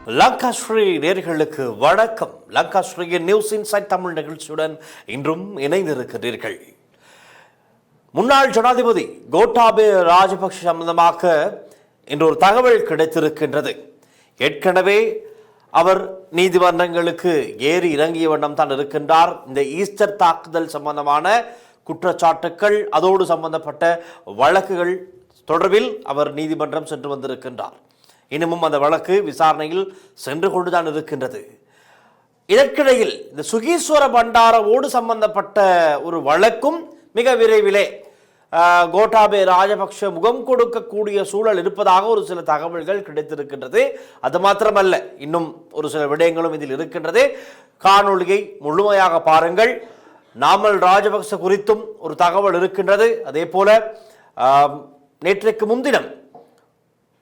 லங்காஸ்ரீ நேர்களுக்கு வணக்கம். லங்காஸ்ரீயின் news inside Tamil நிகழ்ச்சியுடன் இன்றும் இணைந்திருக்கிறீர்கள். முன்னாள் ஜனாதிபதி கோட்டாபய ராஜபக்ஷ சம்பந்தமாக இன்று ஒரு தகவல் கிடைத்திருக்கின்றது. ஏற்கனவே அவர் நீதிமன்றங்களுக்கு ஏறி இறங்கிய வண்ணம் தான் இருக்கின்றார். இந்த ஈஸ்டர் தாக்குதல் சம்பந்தமான குற்றச்சாட்டுக்கள், அதோடு சம்பந்தப்பட்ட வழக்குகள் தொடர்பில் அவர் நீதிமன்றம் சென்று வந்திருக்கின்றார். இன்னமும் அந்த வழக்கு விசாரணையில் சென்று கொண்டுதான் இருக்கின்றது. இதற்கிடையில் இந்த சுகீஸ்வர பண்டாரவோடு சம்பந்தப்பட்ட ஒரு வழக்கும் மிக விரைவிலே கோட்டாபய ராஜபக்ஷ முகம் கொடுக்கக்கூடிய சூழல் இருப்பதாக ஒரு சில தகவல்கள் கிடைத்திருக்கின்றது. அது மாத்திரமல்ல, இன்னும் ஒரு சில விடயங்களும் இதில் இருக்கின்றது. காணொளியை முழுமையாக பாருங்கள். நாமல் ராஜபக்ஷ குறித்தும் ஒரு தகவல் இருக்கின்றது. அதே போல நேற்றைக்கு முன்தினம்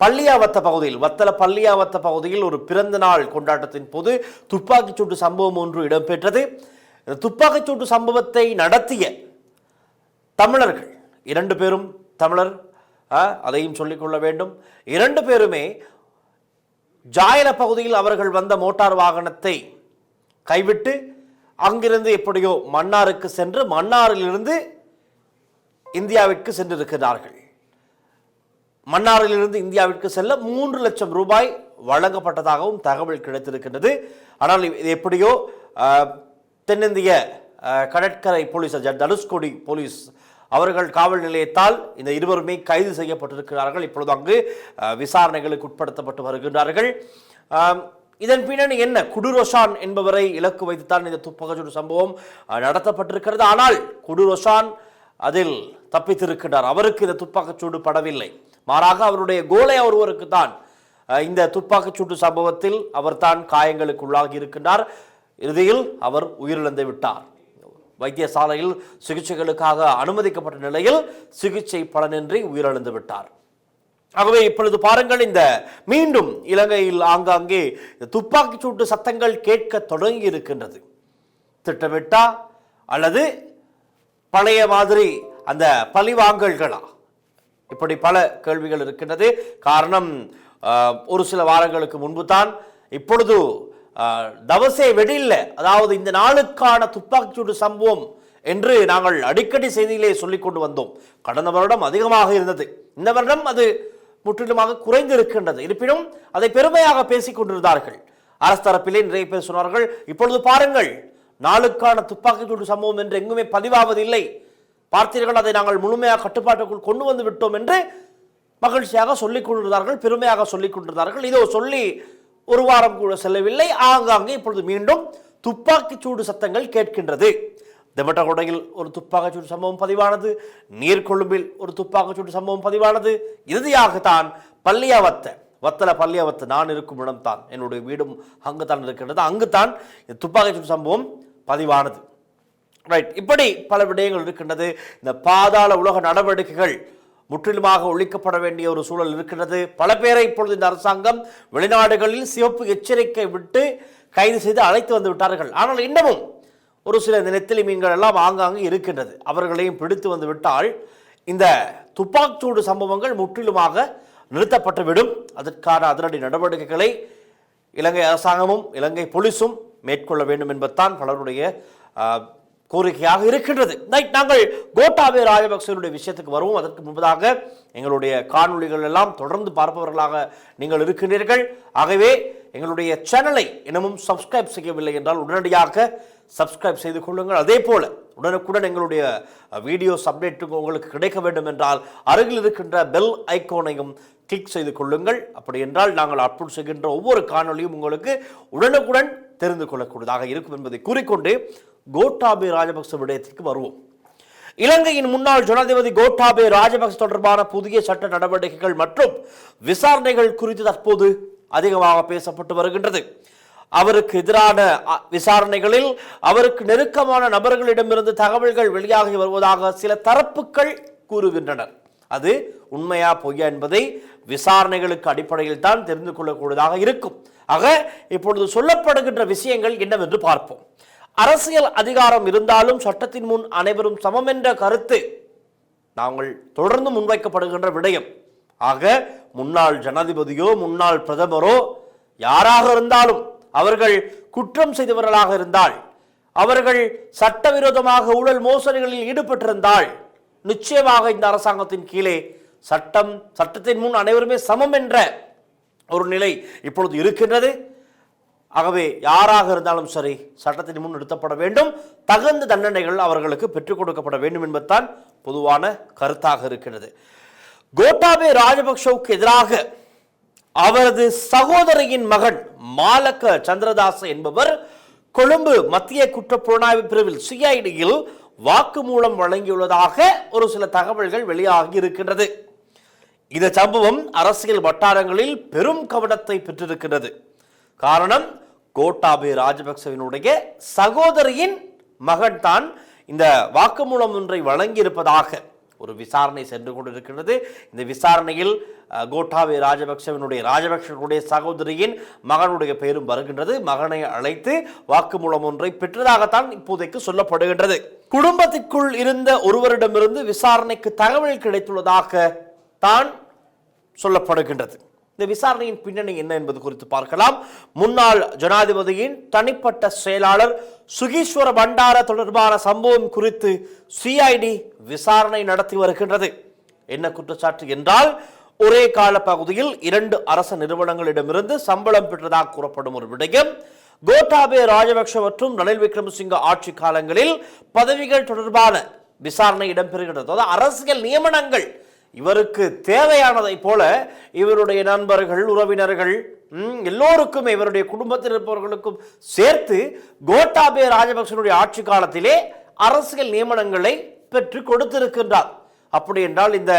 பள்ளியாவத்த பகுதியில், வத்தல பள்ளியாவத்த பகுதியில் ஒரு பிறந்த நாள் கொண்டாட்டத்தின் போது துப்பாக்கிச்சூட்டு சம்பவம் ஒன்று இடம்பெற்றது. இந்த துப்பாக்கிச்சூட்டு சம்பவத்தை நடத்திய தமிழர்கள் 2 பேரும் தமிழர், அதையும் சொல்லிக்கொள்ள வேண்டும். 2 பேருமே ஜாயல பகுதியில் அவர்கள் வந்த மோட்டார் வாகனத்தை கைவிட்டு அங்கிருந்து எப்படியோ மன்னாருக்கு சென்று மன்னாரிலிருந்து இந்தியாவிற்கு சென்றிருக்கிறார்கள். மன்னாரிலிருந்து இந்தியாவிற்கு செல்ல 3 லட்சம் ரூபாய் வழங்கப்பட்டதாகவும் தகவல் கிடைத்திருக்கின்றது. ஆனால் இது எப்படியோ தென்னிந்திய கடற்கரை போலீஸ், தனுஷ்கோடி போலீஸ் அவர்கள் காவல் நிலையத்தால் இந்த இருவருமே கைது செய்யப்பட்டிருக்கிறார்கள். இப்பொழுது அங்கு விசாரணைகளுக்கு உட்படுத்தப்பட்டு வருகின்றார்கள். இதன் பின்னணி என்ன? குடுரோஷான் என்பவரை இலக்கு வைத்துத்தான் இந்த துப்பாக்கிச்சூடு சம்பவம் நடத்தப்பட்டிருக்கிறது. ஆனால் குடுரோஷான் அதில் தப்பித்திருக்கிறார். அவருக்கு இந்த துப்பாக்கிச்சூடு படவில்லை. மாறாக அவருடைய கோலை ஒருவருக்கு தான் இந்த துப்பாக்கிச்சூட்டு சம்பவத்தில் அவர் தான் காயங்களுக்கு உள்ளாகி இருக்கின்றார். இறுதியில் அவர் உயிரிழந்து விட்டார். வைத்தியசாலையில் சிகிச்சைகளுக்காக அனுமதிக்கப்பட்ட நிலையில் சிகிச்சை பலனின்றி உயிரிழந்து விட்டார். ஆகவே இப்பொழுது பாருங்கள், இந்த மீண்டும் இலங்கையில் ஆங்காங்கே துப்பாக்கிச்சூட்டு சத்தங்கள் கேட்க தொடங்கி இருக்கின்றது. திட்டமிட்டா அல்லது பழைய மாதிரி அந்த பழிவாங்கல்களா? இப்படி பல கேள்விகள் இருக்கின்றது. காரணம், ஒரு சில வாரங்களுக்கு முன்பு தான் இப்பொழுது தவசே வெடில்ல, அதாவது இந்த நாளுக்கான துப்பாக்கிச்சூடு சம்பவம் என்று நாங்கள் அடிக்கடி செய்தியிலே சொல்லிக் கொண்டு வந்தோம். கடந்த வருடம் அதிகமாக இருந்தது, இந்த வருடம் அது முற்றிலுமாக குறைந்து இருக்கின்றது. இருப்பினும் அதை பெருமையாக பேசிக் கொண்டிருந்தார்கள். அரசு தரப்பிலே நிறைய பேர் சொன்னார்கள், இப்பொழுது பாருங்கள், நாளுக்கான துப்பாக்கிச்சூடு சம்பவம் என்று எங்குமே பதிவாவதில்லை, பார்த்தீர்கள், அதை நாங்கள் முழுமையாக கட்டுப்பாட்டுக்குள் கொண்டு வந்து விட்டோம் என்று மகிழ்ச்சியாக சொல்லிக் கொண்டிருந்தார்கள், பெருமையாக சொல்லிக் கொண்டிருந்தார்கள். இதோ சொல்லி ஒரு வாரம் கூட செல்லவில்லை, ஆங்காங்கே இப்பொழுது மீண்டும் துப்பாக்கிச்சூடு சத்தங்கள் கேட்கின்றது. தெமட்டகொடையில் ஒரு துப்பாக்கிச்சூடு சம்பவம் பதிவானது, நீர்கொழும்பில் ஒரு துப்பாக்கிச்சூடு சம்பவம் பதிவானது. இறுதியாகத்தான் வத்தல பள்ளியாவத்த நான் இருக்கும் இடம்தான், என்னுடைய வீடும் அங்குதான் இருக்கின்றது, அங்குதான் இந்த துப்பாக்கிச்சூடு சம்பவம் பதிவானது. ரைட், இப்படி பல விடயங்கள் இருக்கின்றது. இந்த பாதாள உலக நடவடிக்கைகள் முற்றிலுமாக ஒழிக்கப்பட வேண்டிய ஒரு சூழல் இருக்கின்றது. பல பேரை இப்பொழுது இந்த அரசாங்கம் வெளிநாடுகளில் சிவப்பு எச்சரிக்கை விட்டு கைது செய்து அழைத்து வந்து விட்டார்கள். ஆனால் இன்னமும் ஒரு சில நெத்திலி மீன்கள் எல்லாம் ஆங்காங்கே இருக்கின்றது. அவர்களையும் பிடித்து வந்து விட்டால் இந்த துப்பாக்கிச்சூடு சம்பவங்கள் முற்றிலுமாக நிறுத்தப்பட்டுவிடும். அதற்கான அதிரடி நடவடிக்கைகளை இலங்கை அரசாங்கமும் இலங்கை போலீஸும் மேற்கொள்ள வேண்டும் என்பதுதான் பலருடைய கோரிக்கையாக இருக்கின்றது. நாங்கள் கோட்டாபய ராஜபக்சனுடைய விஷயத்துக்கு வருவோம். அதற்கு முன்பதாக எங்களுடைய காணொளிகள் எல்லாம் தொடர்ந்து பார்ப்பவர்களாக நீங்கள் இருக்கின்றீர்கள். ஆகவே எங்களுடைய சேனலை இன்னமும் சப்ஸ்கிரைப் செய்யவில்லை என்றால் உடனடியாக சப்ஸ்கிரைப் செய்து கொள்ளுங்கள். அதே போல உடனுக்குடன் எங்களுடைய வீடியோஸ் அப்டேட் உங்களுக்கு கிடைக்க வேண்டும் என்றால் அருகில் இருக்கின்ற பெல் ஐக்கோனையும் கிளிக் செய்து கொள்ளுங்கள். அப்படி என்றால் நாங்கள் அப்லோட் செய்கின்ற ஒவ்வொரு காணொலியும் உங்களுக்கு உடனுக்குடன் தெரிந்து கொள்ளக்கூடியதாக இருக்கும் என்பதை கூறிக்கொண்டு கோட்டாபய ராஜபக்ச விடயத்திற்கு வருவோம். இலங்கையின் முன்னாள் ஜனாதிபதி கோட்டாபய ராஜபக்ச தொடர்பான புதிய சட்ட நடவடிக்கைகள் மற்றும் விசாரணைகள் குறித்து தற்போது அதிகமாக பேசப்பட்டு வருகின்றது. அவருக்கு எதிரான விசாரணைகளில் அவருக்கு நெருக்கமான நபர்களிடமிருந்து தகவல்கள் வெளியாகி வருவதாக சில தரப்புகள் கூறுகின்றனர். அது உண்மையா பொய்யா என்பதை விசாரணைகளுக்கு அடிப்படையில் தான் தெரிந்து கொள்ளக்கூடியதாக இருக்கும். ஆக இப்பொழுது சொல்லப்படுகின்ற விஷயங்கள் என்னவென்று பார்ப்போம். அரசியல் அதிகாரம் இருந்தாலும் சட்டத்தின் முன் அனைவரும் சமம் என்ற கருத்து நாங்கள் தொடர்ந்து முன்வைக்கப்படுகின்ற விடயம். ஆக முன்னாள் ஜனாதிபதியோ முன்னாள் பிரதமரோ யாராக இருந்தாலும் அவர்கள் குற்றம் செய்தவர்களாக இருந்தால், அவர்கள் சட்டவிரோதமாக ஊழல் மோசடிகளில் ஈடுபட்டிருந்தால் நிச்சயமாக இந்த அரசாங்கத்தின் கீழே சட்டத்தின் முன் அனைவருமே சமம் என்ற ஒரு நிலை இப்பொழுது இருக்கின்றது. ஆகவே யாராக இருந்தாலும் சரி சட்டத்தின் முன் நிறுத்தப்பட வேண்டும், தகுந்த தண்டனைகள் அவர்களுக்கு பெற்றுக் கொடுக்கப்பட வேண்டும் என்பதுதான் பொதுவான கருத்தாக இருக்கிறது. கோட்டாபய ராஜபக்ஷவுக்கு எதிராக அவரது சகோதரியின் மகன் மாலக்க சந்திரதாச என்பவர் கொழும்பு மத்திய குற்றப்புலனாய்வு பிரிவில் சிஐடியில் வாக்குமூலம் வழங்கியுள்ளதாக ஒரு சில தகவல்கள் வெளியாகி இருக்கின்றது. இந்த சம்பவம் அரசியல் வட்டாரங்களில் பெரும் கவனத்தை பெற்றிருக்கிறது. காரணம், கோட்டாபய ராஜபக்சவினுடைய சகோதரியின் மகன் தான் இந்த வாக்குமூலம் ஒன்றை வழங்கியிருப்பதாக ஒரு விசாரணை சென்று கொண்டிருக்கிறது. இந்த விசாரணையில் கோட்டாபய ராஜபக்சவினுடைய சகோதரியின் மகனுடைய பெயரும் வருகின்றது. மகனை அழைத்து வாக்குமூலம் ஒன்றை பெற்றதாகத்தான் இப்போதைக்கு சொல்லப்படுகின்றது. குடும்பத்திற்குள் இருந்த ஒருவரிடமிருந்து விசாரணைக்கு தகவல் கிடைத்துள்ளதாக தான் சொல்லப்படுகின்றது. இந்த விசாரணையின் பின்னணி என்ன என்பது குறித்து பார்க்கலாம். முன்னாள் ஜனாதிபதியின் தனிப்பட்ட செயலாளர் சுகீஸ்வர பண்டார தொடர்பான சம்பவம் குறித்து சிஐடி விசாரணை நடத்தி வருகின்றது. என்ன குற்றச்சாட்டு என்றால், ஒரே கால பகுதியில் 2 அரசு நிறுவனங்களிடமிருந்து சம்பளம் பெற்றதாக கூறப்படும் ஒரு விடயம் கோட்டாபய ராஜபக்ஷ மற்றும் ரணில் விக்ரமசிங்க ஆட்சி காலங்களில் பதவிகள் தொடர்பான விசாரணை இடம்பெறுகிறது. அதாவது அரசியல் நியமனங்கள் இவருக்கு தேவையானதை போல இவருடைய நண்பர்கள், உறவினர்கள், எல்லோருக்கும் இவருடைய குடும்பத்தில் இருப்பவர்களுக்கும் சேர்த்து கோட்டாபய ராஜபக்சனுடைய ஆட்சி காலத்திலே அரசியல் நியமனங்களை பெற்று கொடுத்திருக்கின்றார். அப்படி என்றால் இந்த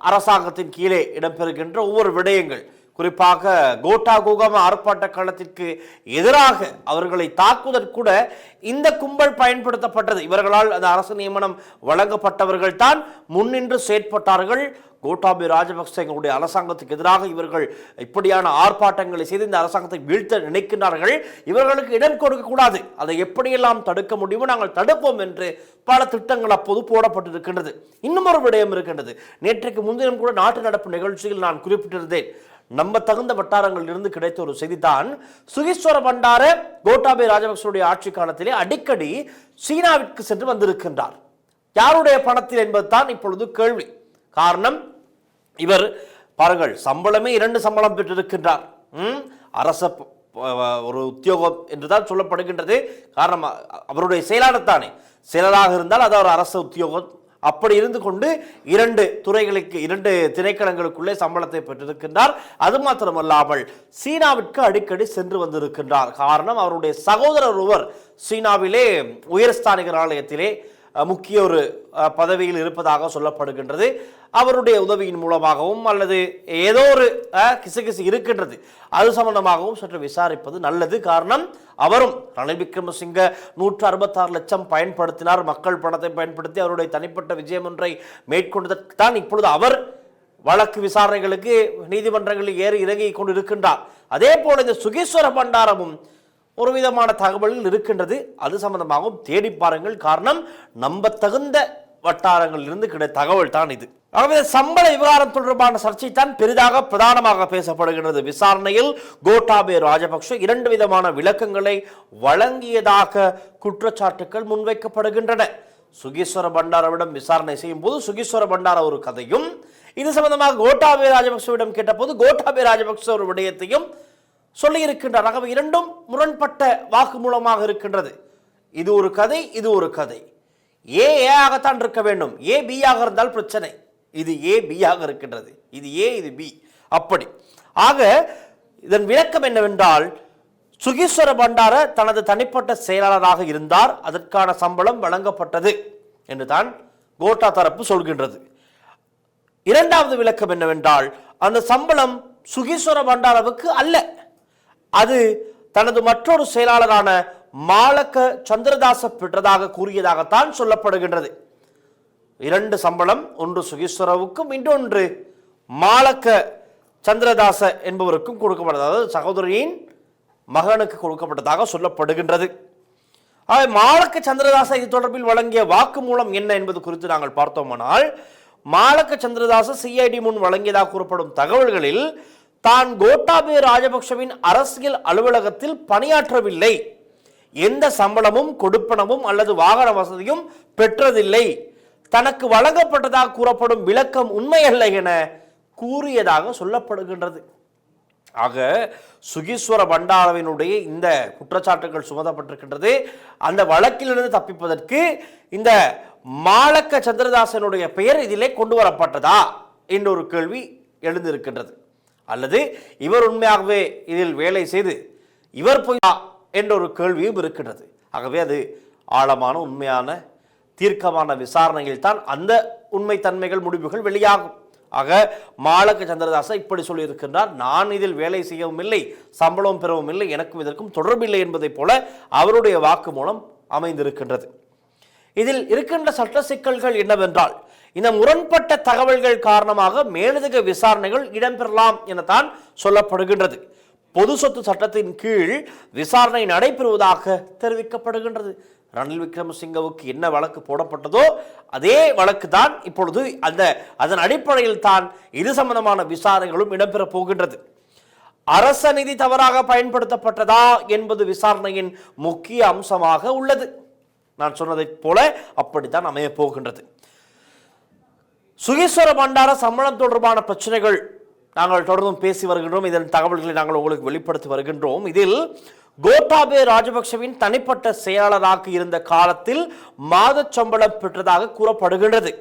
அரசாங்கத்தின் கீழே இடம்பெறுகின்ற ஒவ்வொரு விடயங்கள், குறிப்பாக கோட்டா கோகம ஆர்ப்பாட்ட களத்திற்கு எதிராக அவர்களை தாக்குவதற்கு கூட இந்த கும்பல் பயன்படுத்தப்பட்டது. இவர்களால் அந்த அரசு நியமனம் வழங்கப்பட்டவர்கள் தான் முன்னின்று செயற்பட்டார்கள். கோட்டாபய ராஜபக்சேங்களுடைய அரசாங்கத்துக்கு எதிராக இவர்கள் இப்படியான ஆர்ப்பாட்டங்களை செய்து இந்த அரசாங்கத்தை வீழ்த்த நினைக்கின்றார்கள். இவர்களுக்கு இடம் கொடுக்கக்கூடாது, அதை எப்படியெல்லாம் தடுக்க முடியுமோ நாங்கள் தடுப்போம் என்று பல திட்டங்கள் அப்போது போடப்பட்டிருக்கின்றது. இன்னும் ஒரு விடயம் இருக்கின்றது. நேற்றைக்கு முன்தினம் கூட நாட்டு நடப்பு நிகழ்ச்சியில் நான் குறிப்பிட்டிருந்தேன். நம்ப தகுந்த வட்டாரங்களில் இருந்து கிடைத்த ஒரு செய்திதான், சுகீஸ்வர பண்டார கோட்டாபய ராஜபக்சனுடைய ஆட்சி காலத்திலே அடிக்கடி சீனாவிற்கு சென்று வந்திருக்கின்றார். யாருடைய பணத்தில் என்பதுதான் இப்பொழுது கேள்வி. காரணம், இவர் பாருங்கள், சம்பளமே 2 சம்பளம் பெற்றிருக்கின்றார். அரச ஒரு உத்தியோகம் என்றுதான் சொல்லப்படுகின்றது. காரணம், அவருடைய செயலாளர் தானே, செயலராக இருந்தால் அது ஒரு அரசு உத்தியோகம். அப்படி இருந்து கொண்டு 2 துறைகளுக்கு 2 திணைக்களங்களுக்குள்ளே சம்பளத்தை பெற்றிருக்கின்றார். அது மாத்திரமல்லாமல் சீனாவிற்கு அடிக்கடி சென்று வந்திருக்கின்றார். காரணம், அவருடைய சகோதரர் ஒருவர் சீனாவிலே உயர்ஸ்தானிகர் ஆலயத்திலே முக்கிய ஒரு பதவியில் இருப்பதாக சொல்லப்படுகின்றது. அவருடைய உதவியின் மூலமாகவும் அல்லது ஏதோ ஒரு கிசுகிசு இருக்கின்றது, அது சம்பந்தமாகவும் சற்று விசாரிப்பது நல்லது. காரணம், அவரும் ரணில் விக்ரமசிங்க 166 லட்சம் பயன்படுத்தினார், மக்கள் பணத்தை பயன்படுத்தி அவருடைய தனிப்பட்ட விஜயம் ஒன்றை மேற்கொண்டதற்கு தான் இப்பொழுது அவர் வழக்கு விசாரணைகளுக்கு நீதிமன்றங்களில் ஏறி இறங்கி கொண்டு இருக்கின்றார். அதே போல இந்த சுகீஸ்வர பண்டாரமும் ஒரு விதமான தகவல்கள் இருக்கின்றது, அது சம்பந்தமாகவும் தேடி பாருங்கள். காரணம், நம்ப தகுந்த வட்டாரங்களில் இருந்து கிடைத்த தகவல் தான் இது. ஆகவே சம்பள விவகாரம் தொடர்பான சர்ச்சை தான் பெரிதாக பிரதானமாக பேசப்படுகின்றது. விசாரணையில் கோட்டாபய ராஜபக்ஷ 2 விதமான விளக்கங்களை வழங்கியதாக குற்றச்சாட்டுகள் முன்வைக்கப்படுகின்றன. சுகீஸ்வர பண்டாரவிடம் விசாரணை செய்யும் போது சுகீஸ்வர பண்டார ஒரு கதையும், இது சம்பந்தமாக கோட்டாபய ராஜபக்சவிடம் கேட்டபோது கோட்டாபய ராஜபக்ச ஒரு விடயத்தையும் சொல்லி இருக்கின்றார். ஆகவே 2ம் முரண்பட்ட வாக்குமூலமாக இருக்கின்றது. இது ஒரு கதை, இது ஒரு கதை. ஏ ஆகத்தான் இருக்க வேண்டும், ஏ பி ஆக இருந்தால் பிரச்சனை. இது ஏ பி ஆக இருக்கின்றது, இது ஏ இது பி. அப்படி ஆக இதன் விளக்கம் என்னவென்றால், சுகீஸ்வர பண்டார தனது தனிப்பட்ட செயலாளராக இருந்தார், அதற்கான சம்பளம் வழங்கப்பட்டது என்று தான் கோட்டா தரப்பு சொல்கின்றது. 2வது விளக்கம் என்னவென்றால், அந்த சம்பளம் சுகீஸ்வர பண்டாரவுக்கு அல்ல, அது தனது மற்றொரு செயலாளரான மாலக்க சந்திரதாச பெற்றதாக கூறியதாகத்தான் சொல்லப்படுகின்றது. 2 சம்பளம், ஒன்று சுகீஸ்வரவுக்கும் இன்னொன்று மாலக்க சந்திரதாச என்பவருக்கும் கொடுக்கப்பட்டது, அதாவது சகோதரியின் மகனுக்கு கொடுக்கப்பட்டதாக சொல்லப்படுகின்றது. மாலக்க சந்திரதாச இது தொடர்பில் வழங்கிய வாக்குமூலம் என்ன என்பது குறித்து நாங்கள் பார்த்தோமானால், மாலக்க சந்திரதாச சிஐடி முன் வழங்கியதாக கூறப்படும் தகவல்களில் தான் கோட்டாபய ராஜபக்ஷவின் அரசியல் அலுவலகத்தில் பணியாற்றவில்லை, எந்த சம்பளமும் கொடுப்பனவும் அல்லது வாகன வசதியும் பெற்றதில்லை, தனக்கு வழங்கப்பட்டதாக கூறப்படும் விளக்கம் உண்மையல்ல என கூறியதாக சொல்லப்படுகின்றது. ஆக சுகீஸ்வர பண்டாரவினுடைய இந்த குற்றச்சாட்டுகள் சுமத்தப்பட்டிருக்கின்றது. அந்த வழக்கிலிருந்து தப்பிப்பதற்கு இந்த மாலக்க சந்திரதாசனுடைய பெயர் இதிலே கொண்டு வரப்பட்டதா என்ற ஒரு கேள்வி எழுந்திருக்கின்றது. அல்லது இவர் உண்மையாகவே இதில் வேலை செய்து இவர் போய் என்ற ஒரு கேள்வியும் இருக்கின்றது. ஆகவே அது ஆழமான உண்மையான தீர்க்கமான விசாரணையில் தான் அந்த உண்மை தன்மைகள் முடிவுகள் வெளியாகும். ஆக மாலக்க சந்திரதாச இப்படி சொல்லியிருக்கின்றார், நான் இதில் வேலை செய்யவும் இல்லை, சம்பளம் பெறவும் இல்லை, எனக்கும் இதற்கும் தொடர்பில்லை என்பதை போல அவருடைய வாக்கு மூலம் அமைந்திருக்கின்றது. இதில் இருக்கின்ற சட்ட சிக்கல்கள் என்னவென்றால், இந்த முரண்பட்ட தகவல்கள் காரணமாக மேலதிக விசாரணைகள் இடம்பெறலாம் எனத்தான் சொல்லப்படுகின்றது. பொது சொத்து சட்டத்தின் கீழ் விசாரணை நடைபெறுவதாக தெரிவிக்கப்படுகின்றது. ரணில் விக்ரமசிங்கவுக்கு என்ன வழக்கு போடப்பட்டதோ அதே வழக்கு தான் இப்பொழுது அதன் அடிப்படையில் தான் இது சம்பந்தமான விசாரணைகளும் இடம்பெறப் போகின்றது. அரச நிதி தவறாக பயன்படுத்தப்பட்டதா என்பது விசாரணையின் முக்கிய அம்சமாக உள்ளது. நான் சொன்னதைப் போல அப்படித்தான் அமையப் போகின்றது. சுகீஸ்வர பண்டார சம்பளம் தொடர்பான பிரச்சனைகள் நாங்கள் தொடர்ந்தும் பேசி வருகின்றோம். இதன் தகவல்களை நாங்கள் உங்களுக்கு வெளிப்படுத்தி வருகின்றோம். இதில் கோட்டாபய ராஜபக்ஷவின் தனிப்பட்ட செயலாளராக இருந்த காலத்தில் மாத சம்பளம் பெற்றதாக கூறப்படுகின்றது.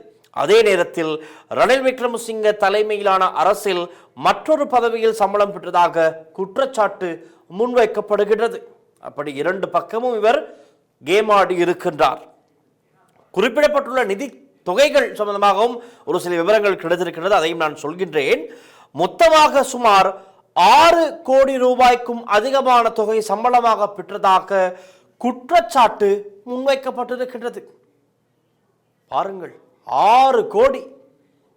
அதே நேரத்தில் ரணில் விக்ரமசிங்க தலைமையிலான அரசில் மற்றொரு பதவியில் சம்பளம் பெற்றதாக குற்றச்சாட்டு முன்வைக்கப்படுகின்றது. அப்படி இரண்டு பக்கமும் இவர் கேமாடி இருக்கின்றார். குறிப்பிடப்பட்டுள்ள நிதி தொகைகள் சம்பந்தமாகவும் ஒரு சில விவரங்கள் கிடைத்திருக்கின்றது, அதையும் நான் சொல்கின்றேன். மொத்தமாக சுமார் 6 கோடி ரூபாய்க்கும் அதிகமான தொகை சம்பளமாக பெற்றதாக குற்றச்சாட்டு முன்வைக்கப்பட்டிருக்கின்றது. பாருங்கள், 6 கோடி.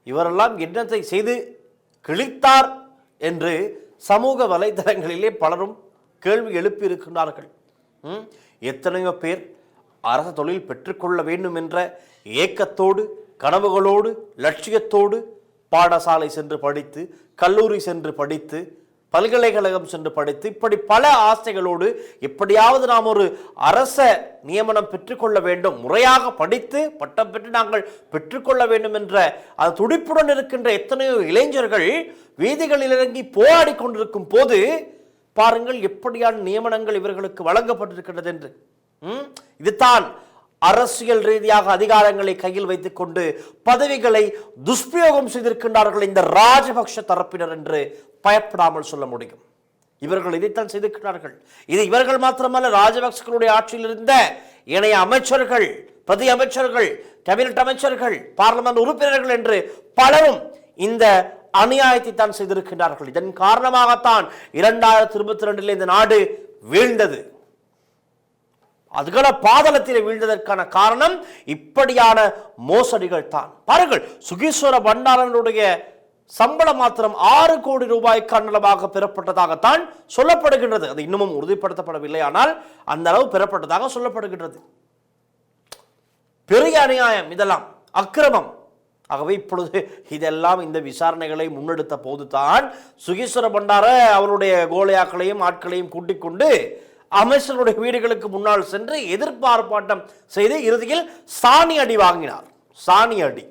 இவரெல்லாம் என்னத்தை செய்து கிழித்தார் என்று சமூக வலைதளங்களிலே பலரும் கேள்வி எழுப்பி இருக்கின்றார்கள். எத்தனையோ பேர் அரசு தொழில் பெற்றுக்கொள்ள வேண்டும் என்ற ஏக்கத்தோடு, கனவுகளோடு, லட்சியத்தோடு பாடசாலை சென்று படித்து, கல்லூரி சென்று படித்து, பல்கலைக்கழகம் சென்று படித்து, இப்படி பல ஆசைகளோடு எப்படியாவது நாம் ஒரு அரச நியமனம் பெற்றுக்கொள்ள வேண்டும், முறையாக படித்து பட்டம் பெற்று நாங்கள் பெற்றுக்கொள்ள வேண்டும் என்ற அந்த துடிப்புடன் இருக்கின்ற எத்தனையோ இளைஞர்கள் வீதிகளில் இறங்கி போராடி கொண்டிருக்கும் போது பாருங்கள் எப்படியான நியமனங்கள் இவர்களுக்கு வழங்கப்பட்டிருக்கின்றது என்று. இதுதான் அரசியல் ரீதியாக அதிகாரங்களை கையில் வைத்துக் கொண்டு பதவிகளை துஷ்பிரயோகம் செய்திருக்கின்றார்கள் இந்த ராஜபக்ஷ தரப்பினர் என்று பயப்படாமல் சொல்ல முடியும். இவர்கள் இதைத்தான் செய்திருக்கிறார்கள். இது இவர்கள் மாத்திரமல்ல, ராஜபக்சர்களுடைய ஆட்சியில் இருந்த இணைய அமைச்சர்கள், பிரதி அமைச்சர்கள், கேபினட் அமைச்சர்கள், பார்லிமெண்ட் உறுப்பினர்கள் என்று பலரும் இந்த அநியாயத்தை தான் செய்திருக்கின்றார்கள். இதன் காரணமாகத்தான் 2022 இந்த நாடு வீழ்ந்தது. அதுகள பாதளத்தில் வீழ்ந்ததற்கான காரணம் இப்படியான மோசடிகள் தான். பாருங்கள், சுகீஸ்வர பண்டாரனுடைய சம்பளம் மாத்திரம் 6 கோடி ரூபாய்க்கு அன்னளவாக பெறப்பட்டதாகத்தான் சொல்லப்படுகின்றது. அது இன்னமும் உறுதிப்படுத்தப்படவில்லை, ஆனால் அந்த அளவு பெறப்பட்டதாக சொல்லப்படுகின்றது. பெரிய அநியாயம், இதெல்லாம் அக்கிரமம். ஆகவே இப்பொழுது இதெல்லாம் இந்த விசாரணைகளை முன்னெடுத்த போதுதான் சுகீஸ்வர பண்டார அவருடைய கோலையாக்களையும் ஆட்களையும் கூட்டிக் கொண்டு அமைச்சருடைய வீடுகளுக்கு முன்னால் சென்று எதிர்பார்ப்பாட்டம் செய்து இறுதியில் சாணி அடி வாங்கினார். சாணி அடி,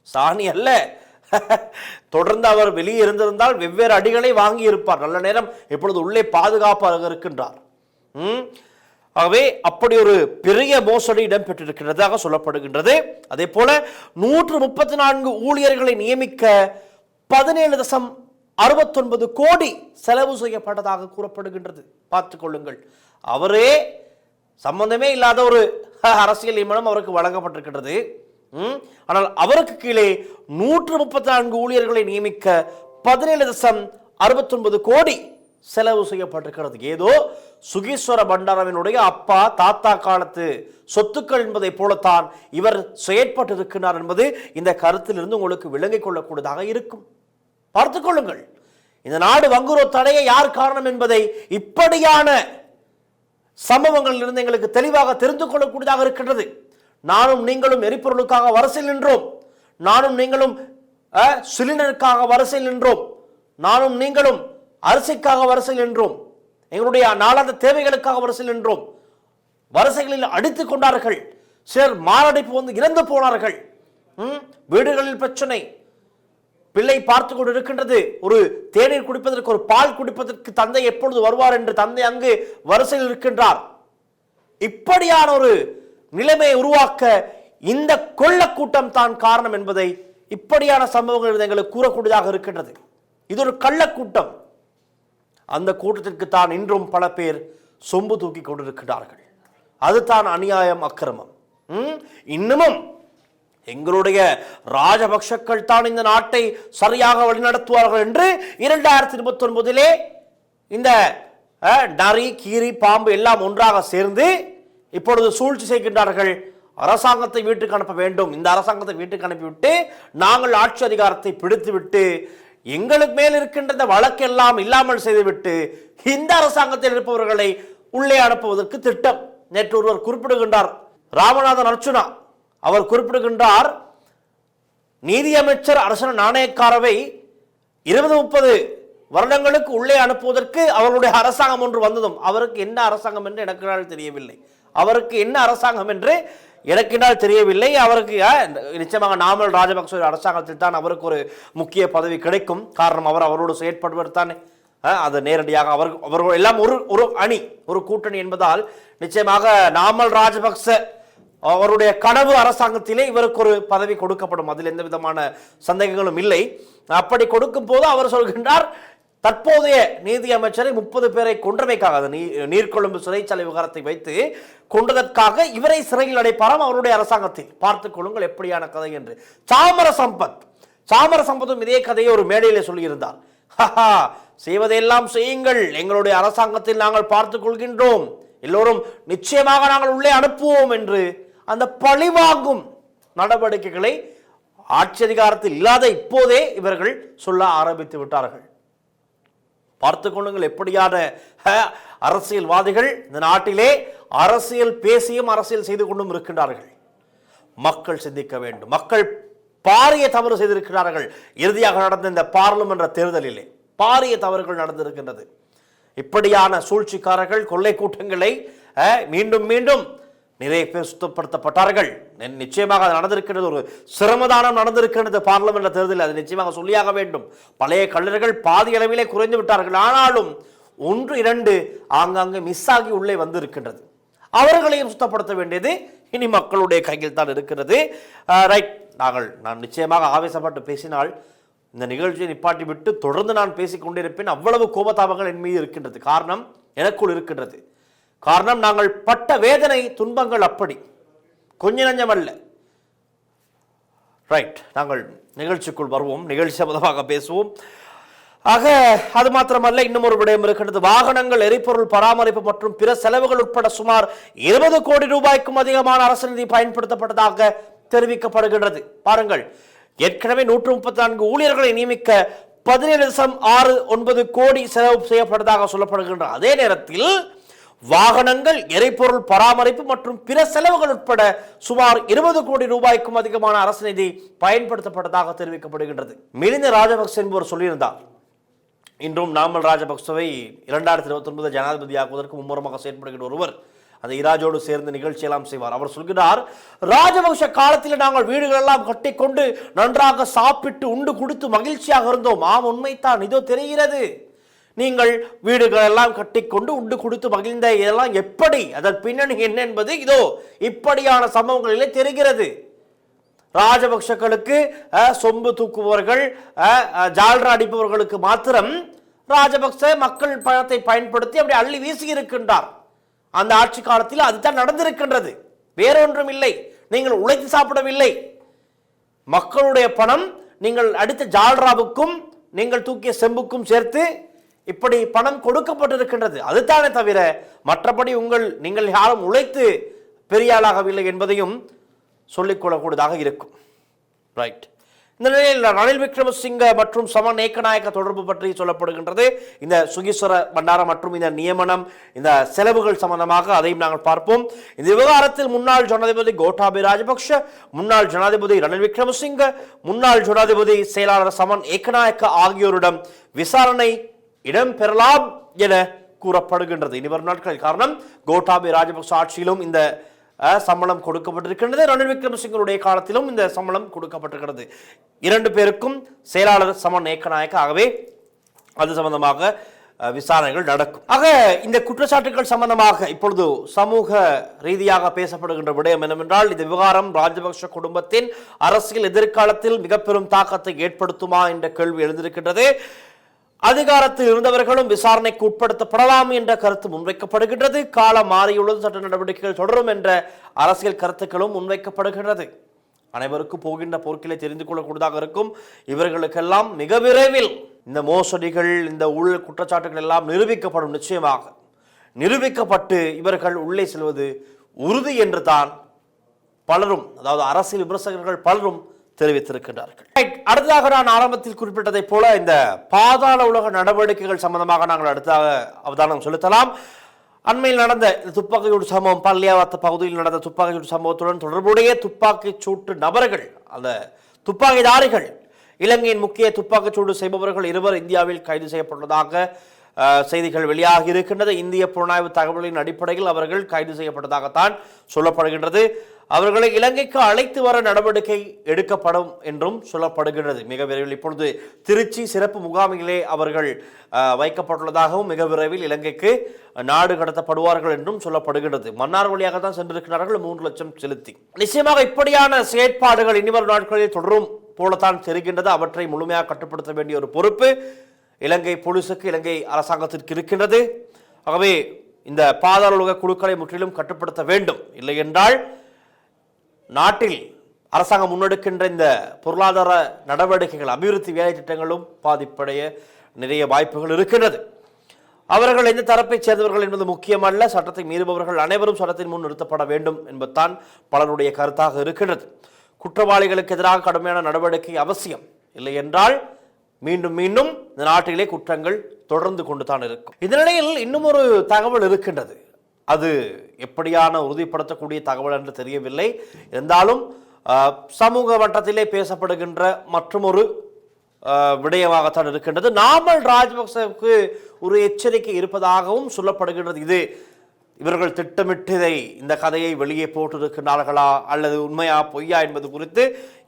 சாணி அல்ல. தொடர்ந்து அவர் வெளியே இருந்திருந்தால் வெவ்வேறு அடிகளை வாங்கி இருப்பார். நல்ல நேரம் இப்பொழுது உள்ளே பாதுகாப்பாக இருக்கின்றார். ஆகவே அப்படி ஒரு பெரிய மோசடி இடம்பெற்றிருக்கிறதாக சொல்லப்படுகின்றது. அதே போல 134 ஊழியர்களை நியமிக்க 17.69 கோடி செலவு செய்யப்பட்டதாக கூறப்படுகின்றது. பார்த்துக் கொள்ளுங்கள், அவரே சம்பந்தமே இல்லாத ஒரு அரசியல் நியமனம் அவருக்கு வழங்கப்பட்டிருக்கின்றது. ஆனால் அவருக்கு கீழே 134 ஊழியர்களை நியமிக்க 17.69 கோடி செலவு செய்யப்பட்டிருக்கிறது. ஏதோ சுகீஸ்வர பண்டாரவினுடைய அப்பா தாத்தா காலத்து சொத்துக்கள் என்பதை போலத்தான் இவர் செயற்பட்டிருக்கிறார் என்பது இந்த கருத்திலிருந்து உங்களுக்கு விளங்கிக் கொள்ளக்கூடியதாக இருக்கும். பார்த்துக் கொள்ளுங்கள், இந்த நாடு வங்குரோத்தடைய யார் காரணம் என்பதை இப்படியான சம்பவங்களில் இருந்து எங்களுக்கு தெளிவாக தெரிந்து கொள்ளக்கூடியதாக இருக்கின்றது. நானும் நீங்களும் எரிபொருளுக்காக வரிசையில் நின்றோம், நானும் நீங்களும் சிலிண்டருக்காக வரிசையில் நின்றோம், நானும் நீங்களும் அரிசிக்காக வரிசையில் நின்றோம், எங்களுடைய நாளாந்த தேவைகளுக்காக வரிசையில் நின்றோம். வரிசைகளில் அடித்துக் கொண்டார்கள். சிலர் மாரடைப்பு வந்து இறந்து போனார்கள். வீடுகளில் பிரச்சனை, பிள்ளை பார்த்து கொண்டு இருக்கின்றது. ஒரு தேநீர் குடிப்பதற்கு, ஒரு பால் குடிப்பதற்கு தந்தை எப்பொழுது வருவார் என்று தந்தை அங்கு வரிசையில் இருக்கின்றார். இப்படியான ஒரு நிலைமையை உருவாக்க இந்த கொள்ள கூட்டம் தான் காரணம் என்பதை இப்படியான சம்பவங்கள் எங்களுக்கு கூறக்கூடியதாக இருக்கின்றது. இது ஒரு கள்ள கூட்டம். அந்த கூட்டத்திற்கு தான் இன்றும் பல பேர் சொம்பு தூக்கி கொண்டிருக்கிறார்கள். அதுதான் அநியாயம், அக்கிரமம். இன்னமும் எங்களுடைய ராஜபக்ஷக்கள் தான் இந்த நாட்டை சரியாக வழிநடத்துவார்கள் என்று 2029 இந்த நரி, கீரி, பாம்பு எல்லாம் ஒன்றாக சேர்ந்து இப்பொழுது சூழ்ச்சி செய்கின்றார்கள். அரசாங்கத்தை வீட்டுக்கு அனுப்ப வேண்டும், இந்த அரசாங்கத்தை வீட்டுக்கு அனுப்பிவிட்டு நாங்கள் ஆட்சி அதிகாரத்தை பிடித்துவிட்டு எங்களுக்கு மேல் இருக்கின்ற இந்த வழக்கெல்லாம் இல்லாமல் செய்துவிட்டு இந்த அரசாங்கத்தில் இருப்பவர்களை உள்ளே அனுப்புவதற்கு திட்டம். நேற்று ஒருவர் குறிப்பிடுகின்றார், ராமநாதன் அர்ச்சுனா. அவர் குறிப்பிடுகின்றார், நீதியமைச்சர் அரசன் நாணயக்காரவை 20-30 வருடங்களுக்கு உள்ளே அனுப்புவதற்கு அவருடைய அரசாங்கம் ஒன்று வந்ததும், அவருக்கு என்ன அரசாங்கம் என்று எனக்கு தெரியவில்லை. அவருக்கு என்ன அரசாங்கம் என்று எனக்கு தெரியவில்லை. அவருக்கு நிச்சயமாக நாமல் ராஜபக்ச அரசாங்கத்தில் தான் அவருக்கு ஒரு முக்கிய பதவி கிடைக்கும். காரணம், அவர் அவரோடு செயற்படுவர் தானே. அது நேரடியாக அவர்கள் எல்லாம் ஒரு அணி, ஒரு கூட்டணி என்பதால் நிச்சயமாக நாமல் ராஜபக்ச அவருடைய கனவு அரசாங்கத்திலே இவருக்கு ஒரு பதவி கொடுக்கப்படும். அதில் எந்த விதமான சந்தேகங்களும் இல்லை. அப்படி கொடுக்கும் போது அவர் சொல்கின்றார், தற்போதைய நீதி அமைச்சரை 30 பேரை கொன்றமைக்காக, நீர்கொழும்பு சிறைச்சாலை விவகாரத்தை வைத்து கொண்டதற்காக இவரை சிறையில் அடைப்பாராம் அவருடைய அரசாங்கத்தில். பார்த்துக் கொள்ளுங்கள் எப்படியான கதை என்று. சாமர சம்பத்தும் இதே கதையை ஒரு மேடையிலே சொல்லியிருந்தார். செய்வதையெல்லாம் செய்யுங்கள், எங்களுடைய அரசாங்கத்தில் நாங்கள் பார்த்துக் கொள்கின்றோம், எல்லோரும் நிச்சயமாக நாங்கள் உள்ளே அனுப்புவோம் என்று அந்த பழிவாங்கும் நடவடிக்கைகளை ஆட்சி அதிகாரத்தில் இல்லாத இப்போதே இவர்கள் சொல்ல ஆரம்பித்து விட்டார்கள். பார்த்துக் கொள்ளுங்கள் எப்படியான அரசியல்வாதிகள் இந்த நாட்டிலே அரசியல் பேசியும் அரசியல் செய்து கொண்டும் இருக்கின்றார்கள். மக்கள் சிந்திக்க வேண்டும். மக்கள் பாரிய தவறு செய்திருக்கிறார்கள். இறுதியாக நடந்த இந்த பாராளுமன்ற தேர்தலிலே பாரிய தவறுகள் நடந்திருக்கின்றது. இப்படியான சூழ்ச்சிக்காரர்கள், கொள்ளை கூட்டங்களை மீண்டும் மீண்டும் நிறைய பேர் சுத்தப்படுத்தப்பட்டார்கள். நிச்சயமாக அது நடந்திருக்கிறது. ஒரு சிரமதானம் நடந்திருக்கிறது பார்லிமெண்ட் தேர்தலில், அது நிச்சயமாக சொல்லியாக வேண்டும். பழைய கல்லர்கள் பாதி அளவிலே குறைந்து விட்டார்கள். ஆனாலும் 1-2 ஆங்காங்கே மிஸ் ஆகி உள்ளே வந்து இருக்கின்றது. அவர்களையும் சுத்தப்படுத்த வேண்டியது இனி மக்களுடைய கையில் தான் இருக்கிறது. ரைட், நான் நிச்சயமாக ஆவேசப்பட்டு பேசினால் இந்த நிகழ்ச்சியை நிப்பாட்டி விட்டு தொடர்ந்து நான் பேசிக்கொண்டிருப்பேன். அவ்வளவு கோபதாபங்கள் என் மீது இருக்கின்றது. காரணம் எனக்குள் இருக்கின்றது. காரணம், நாங்கள் பட்ட வேதனை, துன்பங்கள் அப்படி கொஞ்ச நஞ்சம் அல்ல. ரைட், நாங்கள் நிகழ்ச்சிக்குள் வருவோம், நிகழ்ச்சி சம்பந்தமாக பேசுவோம். ஆக அது மாத்திரமல்ல, இன்னும் ஒரு விடயம் இருக்கின்றது. வாகனங்கள், எரிபொருள் பராமரிப்பு மற்றும் பிற செலவுகள் உட்பட சுமார் 20 கோடி ரூபாய்க்கும் அதிகமான அரசு நிதி பயன்படுத்தப்பட்டதாக தெரிவிக்கப்படுகின்றது. பாருங்கள், ஏற்கனவே 134 ஊழியர்களை நியமிக்க 17.69 கோடி செலவு செய்யப்பட்டதாக சொல்லப்படுகின்ற அதே நேரத்தில் வாகனங்கள், எரிபொருள் பராமரிப்பு மற்றும் பிற செலவுகள் உட்பட சுமார் 20 கோடி ரூபாய்க்கும் அதிகமான அரசு நிதி பயன்படுத்தப்பட்டதாக தெரிவிக்கப்படுகின்றது. மிலிந்த ராஜபக்ச என்பவர் சொல்லியிருந்தார், இன்றும் நாமல் ராஜபக்சவை 2029 ஜனாதிபதியாக்குவதற்கு மும்முரமாக செயற்படுகின்ற ஒருவர் அந்த இராஜோடு சேர்ந்து நிகழ்ச்சியெல்லாம் செய்வார். அவர் சொல்கிறார், ராஜபக்ஷ காலத்தில் நாங்கள் வீடுகள் எல்லாம் கட்டிக்கொண்டு நன்றாக சாப்பிட்டு உண்டு குடித்து மகிழ்ச்சியாக இருந்தோம். ஆம், உண்மைத்தான், இதோ தெரிகிறது. நீங்கள் வீடுகள் எல்லாம் கட்டிக்கொண்டு உண்டு குடித்து மகிழ்ந்த இதெல்லாம் எப்படி, அதன் பின்னணி என்ன என்பது இதோ இப்படியான சம்பவங்களிலே தெரிகிறது. ராஜபக்ஷக்களுக்கு சொம்பு தூக்குபவர்கள், ஜால்ரா அடிப்பவர்களுக்கு மாத்திரம் ராஜபக்ச மக்கள் பணத்தை பயன்படுத்தி அப்படி அள்ளி வீசி இருக்கின்றார். அந்த ஆட்சி காலத்தில் அதுதான் நடந்திருக்கின்றது, வேறொன்றும் இல்லை. நீங்கள் உழைத்து சாப்பிடவில்லை. மக்களுடைய பணம் நீங்கள் அடித்த ஜால்ராவுக்கும் நீங்கள் தூக்கிய செம்புக்கும் சேர்த்து இப்படி பணம் கொடுக்கப்பட்டிருக்கின்றது. அதுதானே தவிர மற்றபடி நீங்கள் யாரும் உழைத்து பெரியாளாகவில்லை என்பதையும் சொல்லிக்கொள்ளக்கூடியதாக இருக்கும். ரைட், இந்த நிலையில் ரணில் விக்ரமசிங்க மற்றும் சமன் ஏக்கநாயக்க தொடர்பு பற்றி சொல்லப்படுகின்றது. இந்த சுகீஸ்வர பண்டாரம் மற்றும் இந்த நியமனம், இந்த செலவுகள் சம்பந்தமாக அதையும் நாங்கள் பார்ப்போம். இந்த விவகாரத்தில் முன்னாள் ஜனாதிபதி கோட்டாபய ராஜபக்ஷ, முன்னாள் ஜனாதிபதி ரணில் விக்ரமசிங்க, முன்னாள் ஜனாதிபதி செயலாளர் சமன் ஏக்கநாயக்க ஆகியோரிடம் விசாரணை இடம்பெறலாம் என கூறப்படுகின்றது. இனி வரும் நாட்களில், காரணம் கோட்டாபய ராஜபக்ஷ ஆட்சியிலும் இந்த சம்பளம் கொடுக்கப்பட்டிருக்கின்றது, ரணில் விக்ரமசிங்கருடைய காலத்திலும் இந்த சம்பளம் கொடுக்கப்பட்டிருக்கிறது. இரண்டு பேருக்கும் செயலாளர் சமன் ஏக்கநாயக்க. ஆகவே அது சம்பந்தமாக விசாரணைகள் நடக்கும். ஆக இந்த குற்றச்சாட்டுகள் சம்பந்தமாக இப்பொழுது சமூக ரீதியாக பேசப்படுகின்ற விடயம் என்னவென்றால், இந்த விவகாரம் ராஜபக்ஷ குடும்பத்தின் அரசியல் எதிர்காலத்தில் மிக பெரும் தாக்கத்தை ஏற்படுத்துமா என்ற கேள்வி எழுந்திருக்கின்றது. அதிகாரத்தில் இருந்தவர்களும் விசாரணைக்கு உட்படுத்தப்படலாம் என்ற கருத்து முன்வைக்கப்படுகின்றது. காலம் மாறியுள்ளது, சட்ட நடவடிக்கைகள் தொடரும் என்ற அரசியல் கருத்துக்களும் முன்வைக்கப்படுகின்றது. அனைவருக்கும் போகின்ற போர்க்கிலே தெரிந்து கொள்ளக்கூடியதாக இருக்கும். இவர்களுக்கெல்லாம் மிக விரைவில் இந்த மோசடிகள், இந்த ஊழல் குற்றச்சாட்டுகள் எல்லாம் நிரூபிக்கப்படும். நிச்சயமாக நிரூபிக்கப்பட்டு இவர்கள் உள்ளே செல்வது உறுதி என்று தான் பலரும், அதாவது அரசியல் விமர்சகர்கள் பலரும் தெரிவித்திருக்கிறார்கள். அடுத்ததாக நான் ஆரம்பத்தில் குறிப்பிட்டதை போல இந்த பாதாள உலக நடவடிக்கைகள் சம்பந்தமாக நாங்கள் அடுத்ததாக அவதானம் செலுத்தலாம். அண்மையில் நடந்த துப்பாக்கிச்சூடு சம்பவம், பள்ளியாவத்த பகுதியில் நடந்த துப்பாக்கிச்சூடு சம்பவத்துடன் தொடர்புடைய துப்பாக்கிச் சூட்டு நபர்கள், அந்த துப்பாக்கிதாரிகள், இலங்கையின் முக்கிய துப்பாக்கிச்சூடு செய்பவர்கள் இருவர் இந்தியாவில் கைது செய்யப்பட்டதாக செய்திகள் வெளியாகி இருக்கின்றது. இந்திய புலனாய்வு தகவலின் அடிப்படையில் அவர்கள் கைது செய்யப்பட்டதாகத்தான் சொல்லப்படுகின்றது. அவர்களை இலங்கைக்கு அழைத்து வர நடவடிக்கை எடுக்கப்படும் என்றும் சொல்லப்படுகின்றது. மிக விரைவில் இப்பொழுது திருச்சி சிறப்பு முகாமிலே அவர்கள் வைக்கப்பட்டுள்ளதாகவும் மிக விரைவில் இலங்கைக்கு நாடு கடத்தப்படுவார்கள் என்றும் சொல்லப்படுகின்றது. மன்னார் வழியாக தான் சென்றிருக்கிறார்கள் 3 லட்சம் செலுத்தி. நிச்சயமாக இப்படியான செயற்பாடுகள் இனிவரும் நாட்களில் தொடரும் போலத்தான் தெரிகின்றது. அவற்றை முழுமையாக கட்டுப்படுத்த வேண்டிய ஒரு பொறுப்பு இலங்கை போலீசுக்கு, இலங்கை அரசாங்கத்திற்கு இருக்கின்றது. ஆகவே இந்த பாதாள உலக குழுக்களை முற்றிலும் கட்டுப்படுத்த வேண்டும். இல்லை என்றால் நாட்டில் அரசாங்கம் முன்னெடுக்கின்ற இந்த பொருளாதார நடவடிக்கைகள், அபிவிருத்தி வேலை திட்டங்களும் பாதிப்படைய நிறைய வாய்ப்புகள் இருக்கின்றது. அவர்கள் எந்த தரப்பைச் சேர்ந்தவர்கள் என்பது முக்கியமல்ல, சட்டத்தை மீறுபவர்கள் அனைவரும் சட்டத்தின் முன் நிறுத்தப்பட வேண்டும் என்பதுதான் பலருடைய கருத்தாக இருக்கின்றது. குற்றவாளிகளுக்கு எதிராக கடுமையான நடவடிக்கை அவசியம். இல்லை என்றால் மீண்டும் மீண்டும் இந்த நாட்டிலே குற்றங்கள் தொடர்ந்து கொண்டு தான் இருக்கும். இந்த நிலையில் இன்னும் ஒரு தகவல் இருக்கின்றது. அது எப்படியான உறுதிப்படுத்தக்கூடிய தகவல் என்று தெரியவில்லை. இருந்தாலும் சமூக வட்டத்திலே பேசப்படுகின்ற மற்றொரு விடயமாகத்தான் இருக்கின்றது. நாமல் ராஜபக்சவுக்கு ஒரு எச்சரிக்கை இருப்பதாகவும் சொல்லப்படுகின்றது. இது இவர்கள் திட்டமிட்டதை, இந்த கதையை வெளியே போட்டிருக்கிறார்களா அல்லது உண்மையா பொய்யா என்பது குறித்து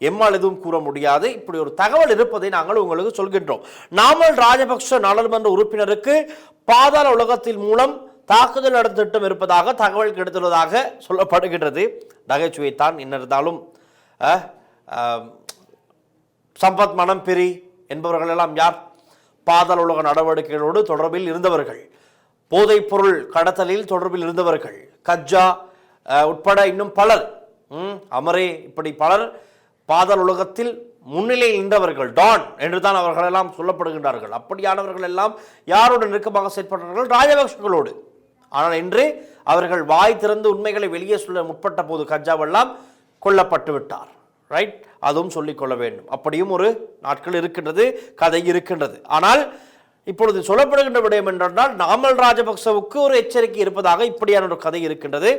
எம்மால் எதுவும் கூற முடியாது. இப்படி ஒரு தகவல் இருப்பதை நாங்கள் உங்களுக்கு சொல்கின்றோம். நாமல் ராஜபக்ஷ நாடாளுமன்ற உறுப்பினருக்கு பாதாள உலகத்தின் மூலம் தாக்குதல் நடத்த திட்டம் இருப்பதாக தகவல் கிடைத்துள்ளதாக சொல்லப்படுகின்றது. நகைச்சுவைத்தான். இருந்தாலும் சம்பத் மணம்பிரி என்பவர்கள் எல்லாம் யார்? பாதாள உலக நடவடிக்கைகளோடு தொடர்பில் இருந்தவர்கள், போதைப் பொருள் கடத்தலில் தொடர்பில் இருந்தவர்கள், கஜா உட்பட இன்னும் பலர், அமரே, இப்படி பலர் பாதாள உலகத்தில் முன்னிலையில் நின்றவர்கள், டான் என்று தான் அவர்கள் எல்லாம் சொல்லப்படுகின்றார்கள். அப்படியானவர்கள் எல்லாம் யாரோடு நெருக்கமாக செயற்பட்டார்கள்? ராஜபக்சங்களோடு. ஆனால் இன்று அவர்கள் வாய் திறந்து உண்மைகளை வெளியே சொல்ல முற்பட்ட போது கஜாவெல்லாம் கொல்லப்பட்டு விட்டார். ரைட், அதுவும் சொல்லிக்கொள்ள வேண்டும். அப்படியும் ஒரு நாட்கள் இருக்கின்றது, கதை இருக்கின்றது. ஆனால் இப்பொழுது சொல்லப்படுகின்ற விடயம் என்றால், நாமல் ராஜபக்சவுக்கு ஒரு எச்சரிக்கை இருப்பதாக இப்படியான ஒரு கதை இருக்கின்றது.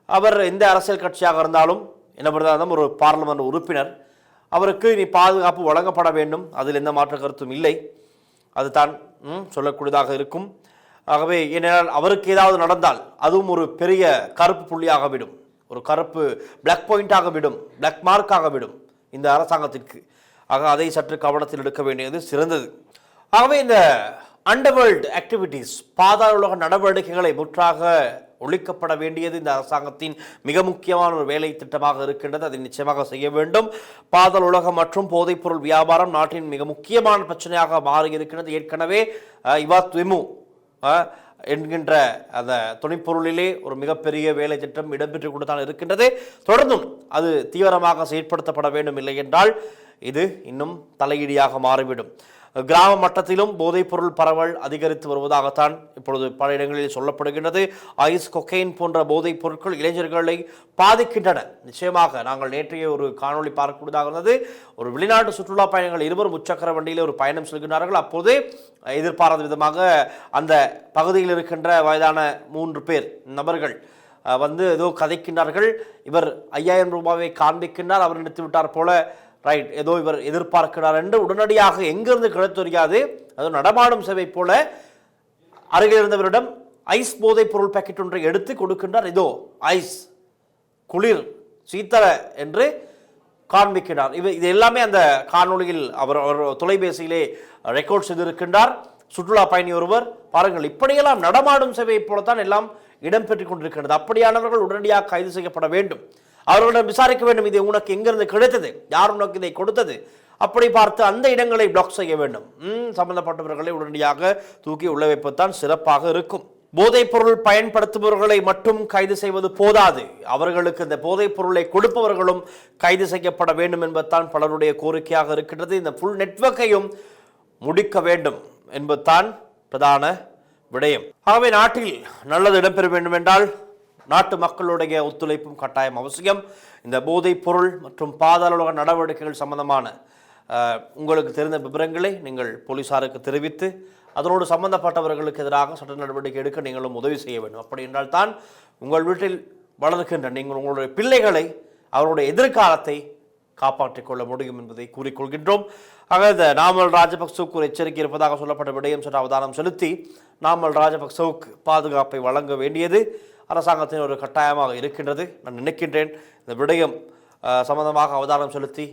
அவர் எந்த அரசியல் கட்சியாக இருந்தாலும், என்ன இருந்தாலும் ஒரு பார்லிமெண்ட் உறுப்பினர், அவருக்கு இனி பாதுகாப்பு வழங்கப்பட வேண்டும். அதில் எந்த மாற்று கருத்தும் இல்லை. அதுதான் சொல்லக்கூடியதாக இருக்கும். ஆகவே ஏனென்றால் அவருக்கு ஏதாவது நடந்தால் அதுவும் ஒரு பெரிய கருப்பு புள்ளியாக விடும், ஒரு கருப்பு பிளாக் பாயிண்டாக விடும், பிளாக் மார்க்காக விடும் இந்த அரசாங்கத்திற்கு. ஆக அதை சற்று கவனத்தில் எடுக்க வேண்டியது சிறந்தது. ஆகவே இந்த அண்டர்வேர்ல்டு ஆக்டிவிட்டீஸ், பாதாள உலக நடவடிக்கைகளை முற்றாக ஒழிக்கப்பட வேண்டியது இந்த அரசாங்கத்தின் மிக முக்கியமான ஒரு வேலை திட்டமாக இருக்கின்றது. அதை நிச்சயமாக செய்ய வேண்டும். பாதாள உலகம் மற்றும் போதைப்பொருள் வியாபாரம் நாட்டின் மிக முக்கியமான பிரச்சனையாக மாறி இருக்கிறது. ஏற்கனவே இவாத்விமு என்கின்ற அந்த துணைப்பொருளிலே ஒரு மிகப்பெரிய வேலை திட்டம் இடம்பெற்று கொண்டு தான் இருக்கின்றது. தொடர்ந்தும் அது தீவிரமாக செயற்படுத்தப்பட வேண்டும். இல்லை என்றால் இது இன்னும் தலையீடியாக மாறிவிடும். கிராம மட்டத்திலும் போதைப்பொருள் பரவல் அதிகரித்து வருவதாகத்தான் இப்பொழுது பல இடங்களில் சொல்லப்படுகின்றது. ஐஸ், கொக்கைன் போன்ற போதைப் பொருட்கள் இளைஞர்களை பாதிக்கின்றன. நிச்சயமாக நாங்கள் நேற்றைய ஒரு காணொளி பார்க்கக்கூடியதாக இருந்தது. ஒரு வெளிநாட்டு சுற்றுலா பயணிகள் இருவரும் முச்சக்கர வண்டியில் ஒரு பயணம் செல்கின்றார்கள். அப்போது எதிர்பாராத விதமாக அந்த பகுதியில் இருக்கின்ற வயதான 3 பேர் நபர்கள் வந்து ஏதோ கதைக்கின்றார்கள். இவர் 5000 ரூபாயை காண்பிக்கின்றார், அவர் நிறுத்தி விட்டார் போல, ரைட், ஏதோ இவர் எதிர்பார்க்கிறார் என்று உடனடியாக எங்கிருந்து கிடைத்து தெரியாது, அது நடமாடும் சேவை போல அருகில் இருந்தவரிடம் ஐஸ் போதைப் பொருள் பாக்கெட் ஒன்றை எடுத்து கொடுக்கின்றார். இதோ ஐஸ், குளிர், சீத்தர என்று காண்பிக்கிறார். இது எல்லாமே அந்த காணொளியில் அவர் தொலைபேசியிலே ரெக்கார்ட் செய்திருக்கின்றார். சுற்றுலா பயணி ஒருவர், பாருங்கள், இப்படியெல்லாம் நடமாடும் சேவையை போலத்தான் எல்லாம் இடம்பெற்றுக் கொண்டிருக்கிறது. அப்படியானவர்கள் உடனடியாக கைது செய்யப்பட வேண்டும். அவர்களிடம் விசாரிக்க வேண்டும், இது உனக்கு எங்கிருந்து கிடைத்தது, யார் உனக்கு இதை கொடுத்தது, அப்படி பார்த்து அந்த இடங்களை பிளாக் செய்ய வேண்டும். சம்பந்தப்பட்டவர்களை உடனடியாக தூக்கி உள்ள வைப்பதுதான் சிறப்பாக இருக்கும். போதைப் பொருள் பயன்படுத்துபவர்களை மட்டும் கைது செய்வது போதாது, அவர்களுக்கு இந்த போதைப் பொருளை கொடுப்பவர்களும் கைது செய்யப்பட வேண்டும் என்பதுதான் பலருடைய கோரிக்கையாக இருக்கின்றது. இந்த ஃபுல் நெட்வொர்க்கையும் முடிக்க வேண்டும் என்பதுதான் பிரதான விடயம். ஆகவே நாட்டில் நல்லது இடம்பெற வேண்டும் என்றால் நாட்டு மக்களுடைய ஒத்துழைப்பும் கட்டாயம் அவசியம். இந்த போதைப் பொருள் மற்றும் பாதாள நடவடிக்கைகள் சம்பந்தமான உங்களுக்கு தெரிந்த விவரங்களை நீங்கள் போலீசாருக்கு தெரிவித்து அதனோடு சம்பந்தப்பட்டவர்களுக்கு எதிராக சட்ட நடவடிக்கை எடுக்க நீங்களும் உதவி செய்ய வேண்டும். அப்படி என்றால் தான் உங்கள் வீட்டில் வளர்க்கின்ற நீங்கள் உங்களுடைய பிள்ளைகளை, அவருடைய எதிர்காலத்தை காப்பாற்றிக் கொள்ள முடியும் என்பதை கூறிக்கொள்கின்றோம். ஆக இந்த நாமல் ராஜபக்சவுக்கு ஒரு எச்சரிக்கை இருப்பதாக சொல்லப்பட்ட விடயம் சற்று அவதானம் செலுத்தி நாமல் ராஜபக்சவுக்கு பாதுகாப்பை வழங்க வேண்டியது அரசாங்கத்தின் ஒரு கட்டாயமாக இருக்கின்றது. நான் நினைக்கின்றேன் இந்த விடயம் சம்பந்தமாக அவதானம் செலுத்தி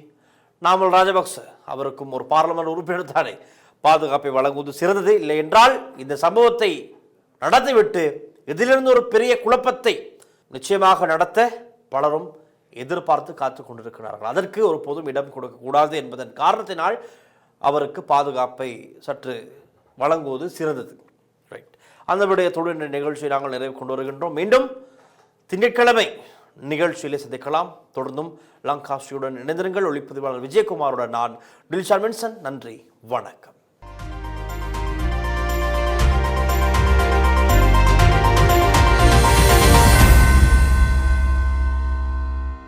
நாமல் ராஜபக்ச அவருக்கும் ஒரு பார்லமெண்ட் உறுப்பினர் தானே பாதுகாப்பை வழங்குவது சிறந்தது. இல்லை என்றால் இந்த சம்பவத்தை நடத்திவிட்டு இதிலிருந்து ஒரு பெரிய குழப்பத்தை நிச்சயமாக நடத்த பலரும் எதிர்பார்த்து காத்து கொண்டிருக்கிறார்கள். அதற்கு ஒரு பொதும் இடம் கொடுக்கக்கூடாது என்பதன் காரணத்தினால் அவருக்கு பாதுகாப்பை சற்று வழங்குவது சிறந்தது. ரைட், அந்த விடயத்தோடு இந்த நிகழ்ச்சியை நாங்கள் நிறைவு கொண்டு வருகின்றோம். மீண்டும் திங்கட்கிழமை நிகழ்ச்சியிலே சந்திக்கலாம். தொடர்ந்தும் லங்காஸ்டியுடன் இணைந்திருங்கள். ஒளிப்பதிவாளர் விஜயகுமாருடன் நான் டில்ஷான் வின்சன். நன்றி, வணக்கம்.